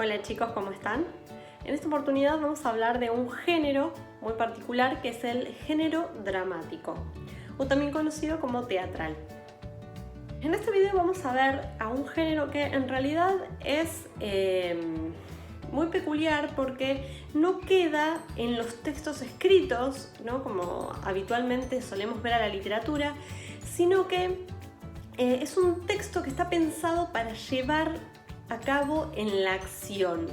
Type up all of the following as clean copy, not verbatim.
Hola chicos, ¿cómo están? En esta oportunidad vamos a hablar de un género muy particular que es el género dramático, o también conocido como teatral. En este video vamos a ver a un género que en realidad es muy peculiar porque no queda en los textos escritos, ¿no? Como habitualmente solemos ver a la literatura, sino que es un texto que está pensado para llevar a cabo en la acción.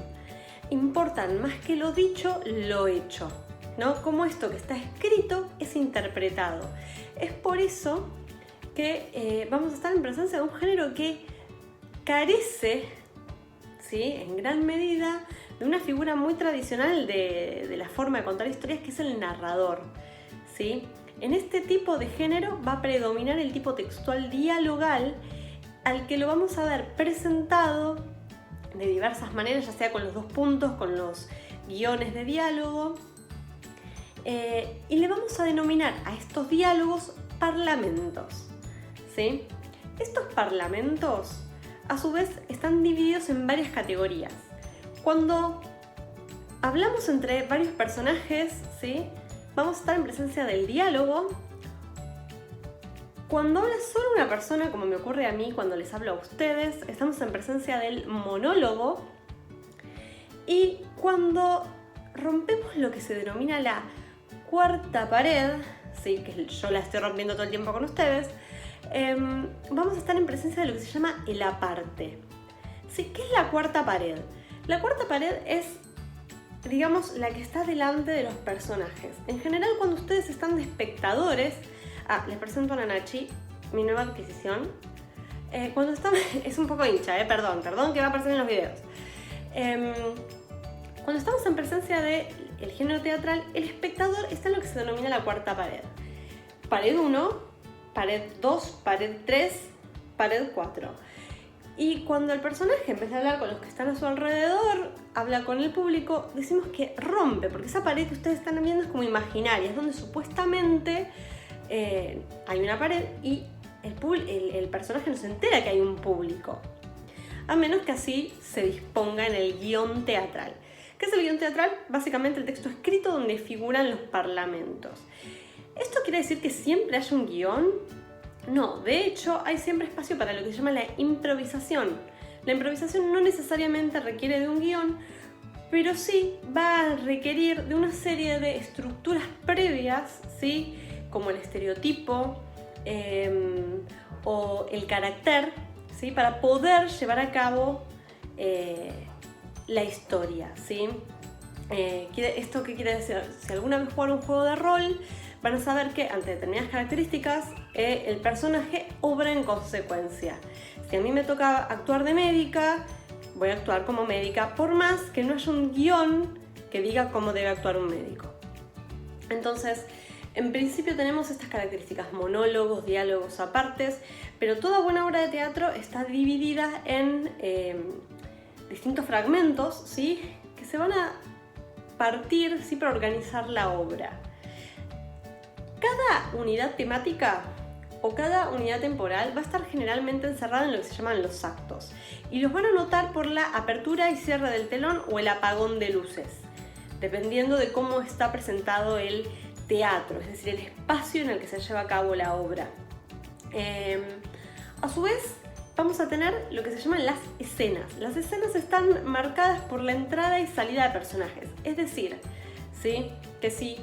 Importan más que lo dicho, lo hecho, ¿no? Como esto que está escrito es interpretado. Es por eso que vamos a estar en presencia de un género que carece, ¿sí?, en gran medida de una figura muy tradicional de la forma de contar historias, que es el narrador, ¿sí? En este tipo de género va a predominar el tipo textual dialogal, al que lo vamos a ver presentado de diversas maneras, ya sea con los dos puntos, con los guiones de diálogo, y le vamos a denominar a estos diálogos parlamentos, ¿sí? Estos parlamentos, a su vez, están divididos en varias categorías. Cuando hablamos entre varios personajes, ¿sí?, vamos a estar en presencia del diálogo. Cuando habla solo una persona, como me ocurre a mí cuando les hablo a ustedes, estamos en presencia del monólogo. Y cuando rompemos lo que se denomina la cuarta pared, ¿sí?, que yo la estoy rompiendo todo el tiempo con ustedes, vamos a estar en presencia de lo que se llama el aparte. ¿Sí? ¿Qué es la cuarta pared? La cuarta pared es, digamos, la que está delante de los personajes. En general, cuando ustedes están de espectadores, les presento a Nanachi, mi nueva adquisición. Cuando estamos, es un poco hincha, perdón que va a aparecer en los videos. Cuando estamos en presencia del género teatral, el espectador está en lo que se denomina la cuarta pared. Pared 1, pared 2, pared 3, pared 4. Y cuando el personaje empieza a hablar con los que están a su alrededor, habla con el público, decimos que rompe, porque esa pared que ustedes están viendo es como imaginaria, es donde supuestamente hay una pared y el personaje no se entera que hay un público, a menos que así se disponga en el guión teatral. ¿Qué es el guión teatral? Básicamente el texto escrito donde figuran los parlamentos. ¿Esto quiere decir que siempre haya un guión? No, de hecho hay siempre espacio para lo que se llama la improvisación. La improvisación no necesariamente requiere de un guión, pero sí va a requerir de una serie de estructuras previas, ¿sí?, como el estereotipo o el carácter, ¿sí?, para poder llevar a cabo la historia, ¿sí? ¿Esto qué quiere decir? Si alguna vez jugaron un juego de rol, van a saber que ante determinadas características el personaje obra en consecuencia. Si a mí me toca actuar de médica, voy a actuar como médica, por más que no haya un guión que diga cómo debe actuar un médico. Entonces, en principio tenemos estas características: monólogos, diálogos, apartes, pero toda buena obra de teatro está dividida en distintos fragmentos, ¿sí?, que se van a partir, ¿sí?, para organizar la obra. Cada unidad temática o cada unidad temporal va a estar generalmente encerrada en lo que se llaman los actos, y los van a notar por la apertura y cierre del telón o el apagón de luces, dependiendo de cómo está presentado el teatro, es decir, el espacio en el que se lleva a cabo la obra. A su vez, vamos a tener lo que se llaman las escenas. Las escenas están marcadas por la entrada y salida de personajes, es decir, ¿sí?, que si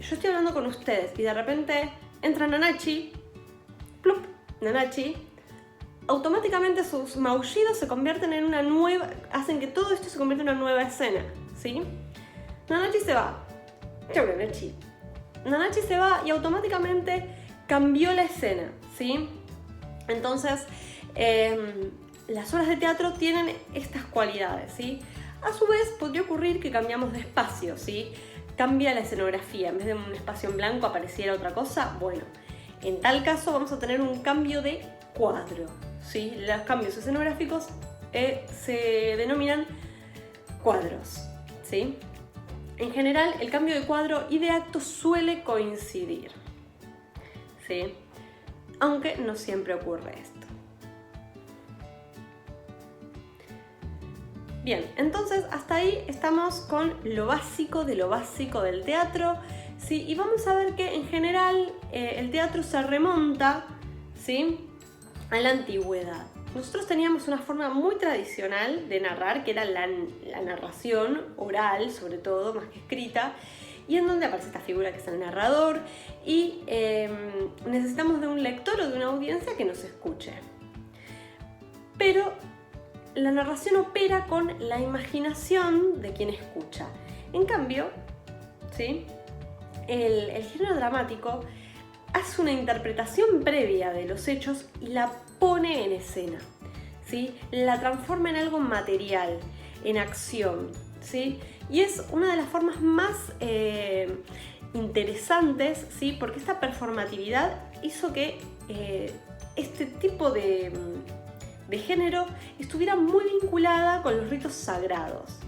yo estoy hablando con ustedes y de repente entra Nanachi, ¡plup!, Nanachi, automáticamente sus maullidos se convierten en una nueva, hacen que todo esto se convierta en una nueva escena, ¿sí? Nanachi se va. Chau, Nanachi. Nanachi se va y automáticamente cambió la escena, ¿sí? Entonces, las obras de teatro tienen estas cualidades, ¿sí? A su vez, podría ocurrir que cambiamos de espacio, ¿sí? Cambia la escenografía, en vez de un espacio en blanco apareciera otra cosa. Bueno, en tal caso vamos a tener un cambio de cuadro, ¿sí? Los cambios escenográficos se denominan cuadros, ¿sí? En general, el cambio de cuadro y de acto suele coincidir, ¿sí?, aunque no siempre ocurre esto. Bien, entonces hasta ahí estamos con lo básico de lo básico del teatro, ¿sí? Y vamos a ver que en general el teatro se remonta, ¿sí?, a la antigüedad. Nosotros teníamos una forma muy tradicional de narrar, que era la narración oral, sobre todo, más que escrita, y en donde aparece esta figura que es el narrador, y necesitamos de un lector o de una audiencia que nos escuche. Pero la narración opera con la imaginación de quien escucha. En cambio, ¿sí?, el género dramático hace una interpretación previa de los hechos y la pone en escena, ¿sí? La transforma en algo material, en acción, ¿sí? Y es una de las formas más interesantes, ¿sí?, porque esta performatividad hizo que este tipo de género estuviera muy vinculada con los ritos sagrados.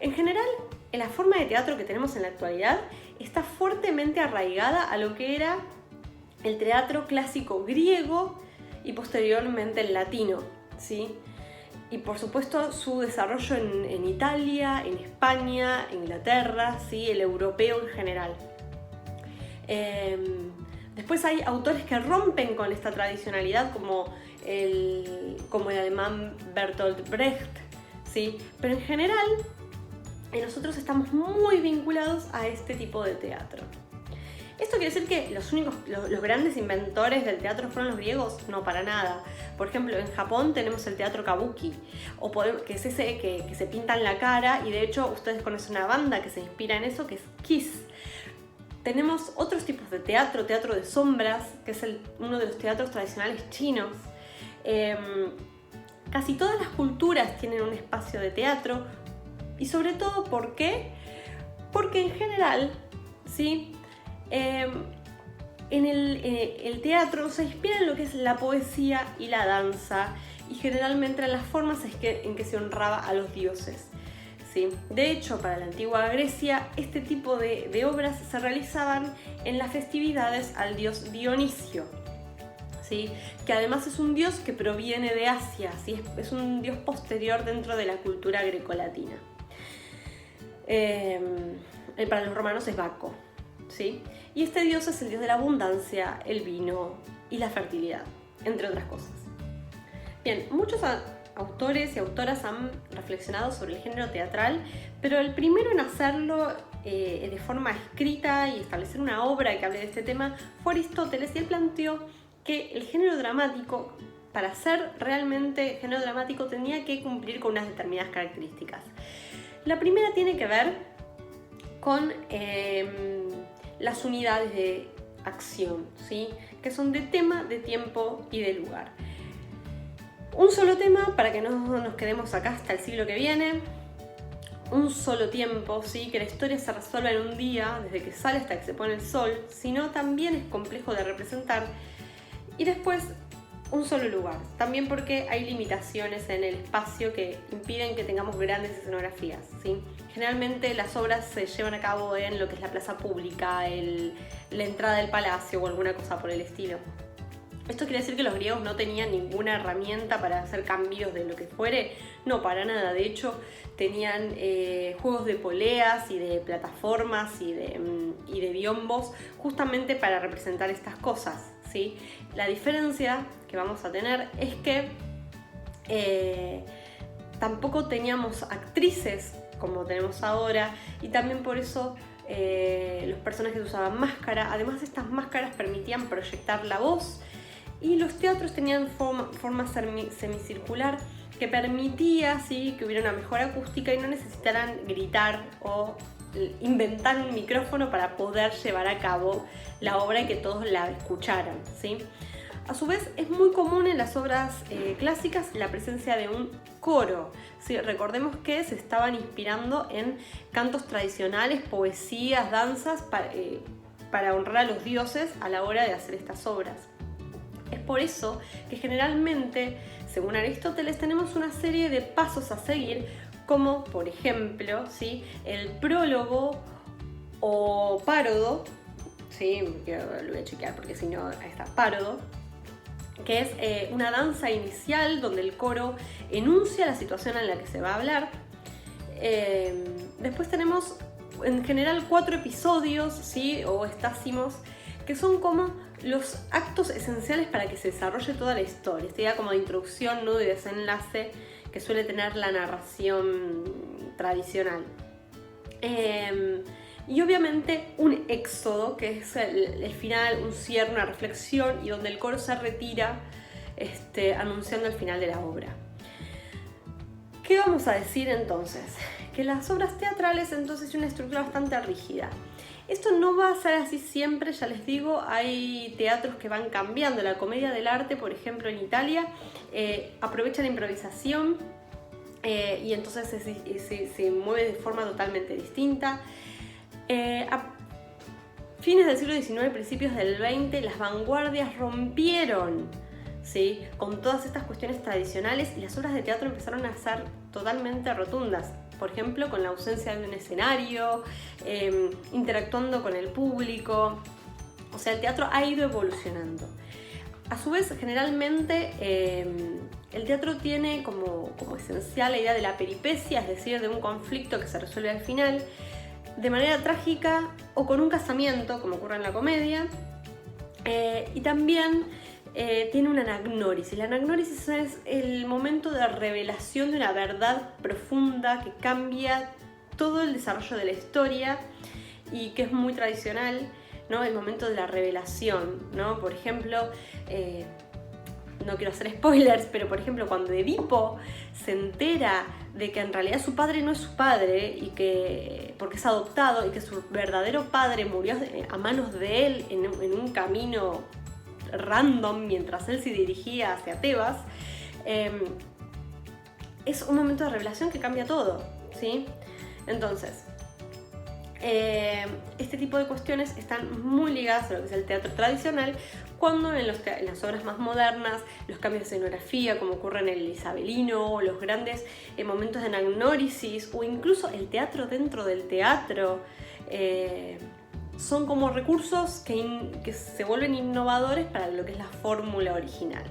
En general, la forma de teatro que tenemos en la actualidad está fuertemente arraigada a lo que era el teatro clásico griego y posteriormente el latino, ¿sí? Y por supuesto su desarrollo en Italia, en España, Inglaterra, ¿sí?, el europeo en general. Después hay autores que rompen con esta tradicionalidad como el alemán Bertolt Brecht, ¿sí? Pero en general nosotros estamos muy vinculados a este tipo de teatro. ¿Esto quiere decir que los grandes inventores del teatro fueron los griegos? No, para nada. Por ejemplo, en Japón tenemos el teatro kabuki, que es ese que se pintan la cara, y de hecho ustedes conocen una banda que se inspira en eso, que es Kiss. Tenemos otros tipos de teatro de sombras, que es uno de los teatros tradicionales chinos. Casi todas las culturas tienen un espacio de teatro, y sobre todo, ¿por qué? Porque en general, ¿sí?, el teatro se inspira en lo que es la poesía y la danza, y generalmente en las formas en que se honraba a los dioses, ¿sí? De hecho, para la antigua Grecia, este tipo de obras se realizaban en las festividades al dios Dionisio, ¿sí?, que además es un dios que proviene de Asia, ¿sí? Es un dios posterior dentro de la cultura grecolatina. Para los romanos es Baco, ¿sí? Y este dios es el dios de la abundancia, el vino y la fertilidad, entre otras cosas. Bien, muchos autores y autoras han reflexionado sobre el género teatral, pero el primero en hacerlo de forma escrita y establecer una obra que hable de este tema fue Aristóteles, y él planteó que el género dramático, para ser realmente género dramático, tenía que cumplir con unas determinadas características. La primera tiene que ver con las unidades de acción, ¿sí?, que son de tema, de tiempo y de lugar. Un solo tema para que no nos quedemos acá hasta el siglo que viene. Un solo tiempo, ¿sí?, que la historia se resuelva en un día, desde que sale hasta que se pone el sol, sino también es complejo de representar. Y después, un solo lugar, también porque hay limitaciones en el espacio que impiden que tengamos grandes escenografías, ¿sí? Generalmente las obras se llevan a cabo en lo que es la plaza pública, la entrada del palacio o alguna cosa por el estilo. ¿Esto quiere decir que los griegos no tenían ninguna herramienta para hacer cambios de lo que fuere? No, para nada. De hecho, tenían juegos de poleas y de plataformas y de biombos justamente para representar estas cosas, ¿sí? La diferencia que vamos a tener es que tampoco teníamos actrices como tenemos ahora, y también por eso los personajes usaban máscara. Además, estas máscaras permitían proyectar la voz, y los teatros tenían forma semicircular que permitía, ¿sí?, que hubiera una mejor acústica y no necesitaran gritar o inventar un micrófono para poder llevar a cabo la obra y que todos la escucharan, ¿sí? A su vez, es muy común en las obras clásicas la presencia de un coro, ¿sí? Recordemos que se estaban inspirando en cantos tradicionales, poesías, danzas para honrar a los dioses a la hora de hacer estas obras. Es por eso que generalmente, según Aristóteles, tenemos una serie de pasos a seguir, como por ejemplo, ¿sí?, el prólogo o párodo, ¿sí?, lo voy a chequear porque si no, ahí está, párodo, que es una danza inicial donde el coro enuncia la situación en la que se va a hablar. Después tenemos en general 4 episodios, ¿sí? O estásimos, que son como los actos esenciales para que se desarrolle toda la historia. Esta idea como de introducción, nudo y desenlace que suele tener la narración tradicional. Y obviamente un éxodo, que es el final, un cierre, una reflexión, y donde el coro se retira anunciando el final de la obra. ¿Qué vamos a decir entonces? Que las obras teatrales entonces tienen una estructura bastante rígida. Esto no va a ser así siempre, ya les digo, hay teatros que van cambiando. La comedia del arte, por ejemplo, en Italia, aprovecha la improvisación y entonces se mueve de forma totalmente distinta. A fines del siglo XIX, principios del XX, las vanguardias rompieron, ¿sí?, con todas estas cuestiones tradicionales, y las obras de teatro empezaron a ser totalmente rotundas. Por ejemplo, con la ausencia de un escenario, interactuando con el público. O sea, el teatro ha ido evolucionando. A su vez, generalmente, el teatro tiene como esencial la idea de la peripecia, es decir, de un conflicto que se resuelve al final, de manera trágica o con un casamiento, como ocurre en la comedia. Y también tiene una anagnórisis. La anagnórisis es el momento de revelación de una verdad profunda que cambia todo el desarrollo de la historia y que es muy tradicional, ¿no? El momento de la revelación, ¿no? Por ejemplo, no quiero hacer spoilers, pero por ejemplo cuando Edipo se entera de que en realidad su padre no es su padre y que porque es adoptado y que su verdadero padre murió a manos de él en un camino random mientras él se dirigía hacia Tebas, es un momento de revelación que cambia todo, ¿sí? Entonces, este tipo de cuestiones están muy ligadas a lo que es el teatro tradicional, cuando en las obras más modernas, los cambios de escenografía, como ocurre en el isabelino, o los grandes momentos de anagnórisis, o incluso el teatro dentro del teatro, son como recursos que se vuelven innovadores para lo que es la fórmula original.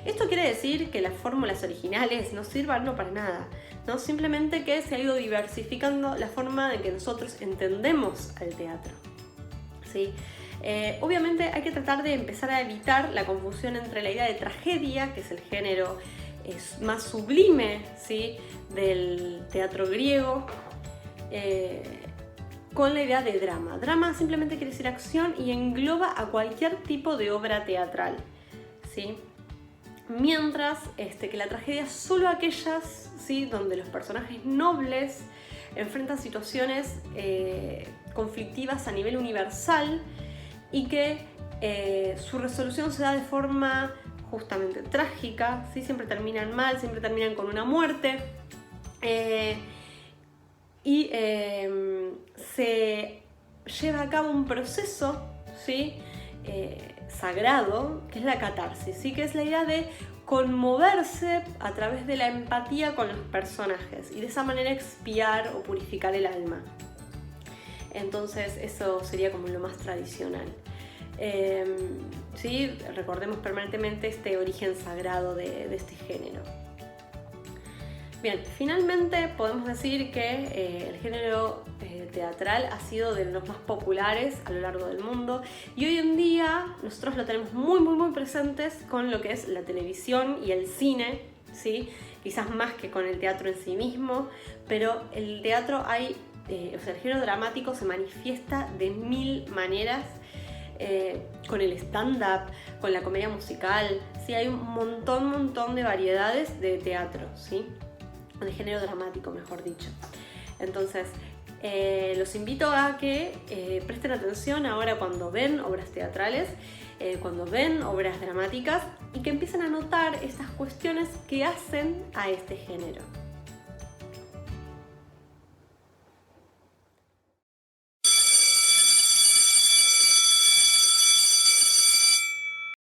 Esto quiere decir que las fórmulas originales no sirvan para nada, ¿no? Simplemente que se ha ido diversificando la forma en que nosotros entendemos al teatro, ¿sí? Obviamente hay que tratar de empezar a evitar la confusión entre la idea de tragedia, que es el género más sublime, ¿sí?, del teatro griego, con la idea de drama. Drama simplemente quiere decir acción y engloba a cualquier tipo de obra teatral, ¿sí? Mientras que la tragedia es solo aquellas, ¿sí?, donde los personajes nobles enfrentan situaciones conflictivas a nivel universal y que su resolución se da de forma justamente trágica, ¿sí? Siempre terminan mal, siempre terminan con una muerte. Y se lleva a cabo un proceso, ¿sí?, sagrado, que es la catarsis, ¿sí?, que es la idea de conmoverse a través de la empatía con los personajes y de esa manera expiar o purificar el alma. Entonces eso sería como lo más tradicional. ¿Sí? Recordemos permanentemente este origen sagrado de este género. Bien, finalmente podemos decir que el género teatral ha sido de los más populares a lo largo del mundo, y hoy en día nosotros lo tenemos muy presentes con lo que es la televisión y el cine, ¿sí? Quizás más que con el teatro en sí mismo, pero el teatro el género dramático se manifiesta de 1000 maneras, con el stand-up, con la comedia musical, ¿sí? Hay un montón de variedades de teatro, ¿sí?, de género dramático, mejor dicho. Entonces, los invito a que presten atención ahora cuando ven obras teatrales, cuando ven obras dramáticas, y que empiecen a notar estas cuestiones que hacen a este género.